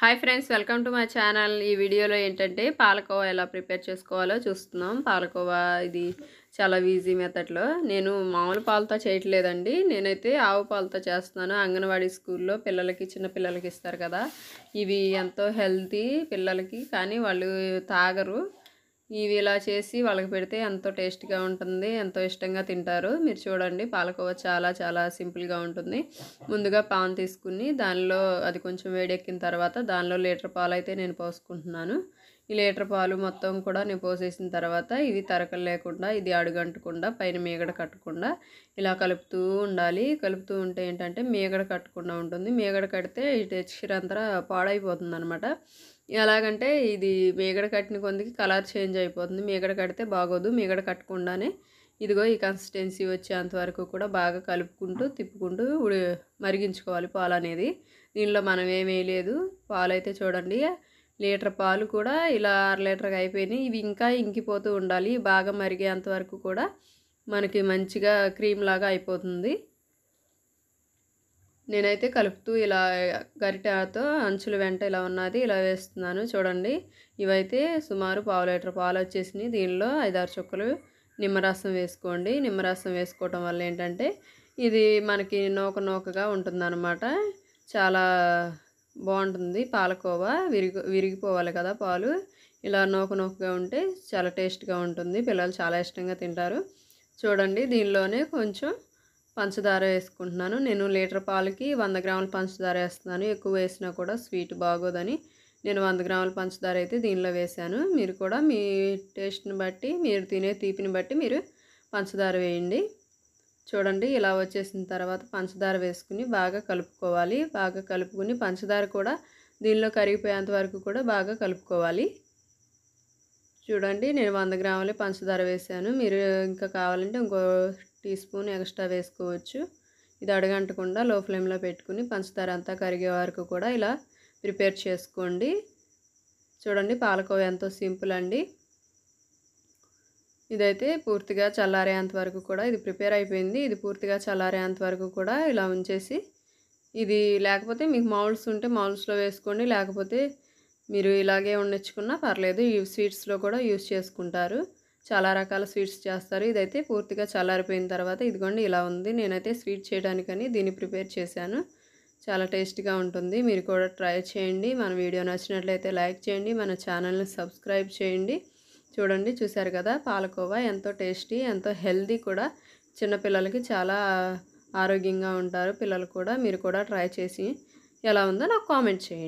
Hi friends, welcome to my channel. ఈ వీడియోలో ఏంటంటే పాలకోవా ఎలా ప్రిపేర్ చేసుకోవాలో చూస్తున్నాం. పాలకోవా ఇది చాలా ఈజీ మెథడ్లో. నేను మామూలు పాలతో చేయట్లేదండి, నేనైతే ఆవు పాలతో చేస్తున్నాను. అంగన్వాడీ స్కూల్లో పిల్లలకి, చిన్న పిల్లలకి ఇస్తారు కదా, ఇవి ఎంతో హెల్తీ పిల్లలకి, కానీ వాళ్ళు తాగరు. ఇవి ఇలా చేసి వాళ్ళకి పెడితే ఎంతో టేస్ట్గా ఉంటుంది, ఎంతో ఇష్టంగా తింటారు. మీరు చూడండి, పాలకోవా చాలా చాలా సింపుల్గా ఉంటుంది. ముందుగా పాన్ తీసుకుని దానిలో అది కొంచెం వేడెక్కిన తర్వాత దానిలో లీటర్ పాలు అయితే నేను పోసుకుంటున్నాను. ఈ లీటర్ పాలు మొత్తం కూడా నేను పోసేసిన తర్వాత ఇది తరకలు లేకుండా, ఇది అడుగంటకుండా, పైన మీగడ కట్టకుండా ఇలా కలుపుతూ ఉండాలి. కలుపుతూ ఉంటే ఏంటంటే మీగడ కట్టకుండా ఉంటుంది. మీగడ కడితే ఈ టెక్స్చర్ అంతా పాడైపోతుంది అనమాట. ఎలాగంటే ఇది మీగడ కట్టిన కొందికి కలర్ చేంజ్ అయిపోతుంది. మీగడ కడితే బాగోదు. మీగడ కట్టకుండానే ఇదిగో ఈ కన్సిస్టెన్సీ వచ్చేంత వరకు కూడా బాగా కలుపుకుంటూ తిప్పుకుంటూ మరిగించుకోవాలి పాలు అనేది. దీనిలో మనం ఏమీ లేదు. పాలు అయితే చూడండి, లీటర్ పాలు కూడా ఇలా అర లీటర్గా అయిపోయినాయి. ఇవి ఇంకా ఇంకిపోతూ ఉండాలి. బాగా మరిగేంత వరకు కూడా మనకి మంచిగా క్రీమ్ లాగా అయిపోతుంది. నేనైతే కలుపుతూ ఇలా గరిటెతో అంచుల వెంట ఇలా ఉన్నది ఇలా వేస్తున్నాను. చూడండి, ఇవైతే సుమారు పావు లీటర్ పాలు వచ్చేసినాయి. దీనిలో 5-6 చుక్కలు నిమ్మరసం వేసుకోండి. నిమ్మరసం వేసుకోవటం వల్ల ఏంటంటే ఇది మనకి నూకగా ఉంటుందన్నమాట. చాలా బాగుంటుంది పాలకోవా. విరిగిపోవాలి కదా పాలు, ఇలా నూకగా ఉంటే చాలా టేస్ట్గా ఉంటుంది. పిల్లలు చాలా ఇష్టంగా తింటారు. చూడండి, దీనిలోనే కొంచెం పంచదార వేసుకుంటున్నాను. నేను లీటర్ పాలకి 100 గ్రాముల పంచదార వేస్తున్నాను. ఎక్కువ వేసినా కూడా స్వీట్ బాగోదని నేను 100 గ్రాముల పంచదార అయితే దీనిలో వేశాను. మీరు కూడా మీ టేస్ట్ని బట్టి, మీరు తినే తీపిని బట్టి మీరు పంచదార వేయండి. చూడండి, ఇలా వచ్చేసిన తర్వాత పంచదార వేసుకుని బాగా కలుపుకోవాలి. బాగా కలుపుకుని పంచదార కూడా దీనిలో కరిగిపోయేంత వరకు కూడా బాగా కలుపుకోవాలి. చూడండి, నేను 100 గ్రాముల పంచదార వేసాను. మీరు ఇంకా కావాలంటే ఇంకో టీ స్పూన్ ఎక్స్ట్రా వేసుకోవచ్చు. ఇది అడగంటకుండా లో ఫ్లేమ్లో పెట్టుకుని పంచదార అంతా కరిగే వరకు కూడా ఇలా ప్రిపేర్ చేసుకోండి. చూడండి, పాలకోవా ఎంతో సింపుల్ అండి. ఇదైతే పూర్తిగా చల్లారేంత వరకు కూడా ఇది ప్రిపేర్ అయిపోయింది. ఇది పూర్తిగా చల్లారేంత వరకు కూడా ఇలా ఉంచేసి, ఇది లేకపోతే మీకు మౌల్డ్స్ ఉంటే మౌల్డ్స్లో వేసుకోండి, లేకపోతే మీరు ఇలాగే ఉండొచ్చుకున్నా పర్లేదు. ఈ స్వీట్స్లో కూడా యూస్ చేసుకుంటారు. చాలా రకాల స్వీట్స్ చేస్తారు. ఇదైతే పూర్తిగా చల్లారిపోయిన తర్వాత ఇదిగోండి ఇలా ఉంది. నేనైతే స్వీట్ చేయడానికని దీన్ని ప్రిపేర్ చేశాను. చాలా టేస్ట్గా ఉంటుంది. మీరు కూడా ట్రై చేయండి. మన వీడియో నచ్చినట్లయితే లైక్ చేయండి, మన ఛానల్ని సబ్స్క్రైబ్ చేయండి. చూడండి, చూశారు కదా, పాలకోవా ఎంతో టేస్టీ, ఎంతో హెల్దీ కూడా. చిన్నపిల్లలకి చాలా ఆరోగ్యంగా ఉంటారు పిల్లలు కూడా. మీరు కూడా ట్రై చేసి ఎలా ఉందో నాకు కామెంట్ చేయండి.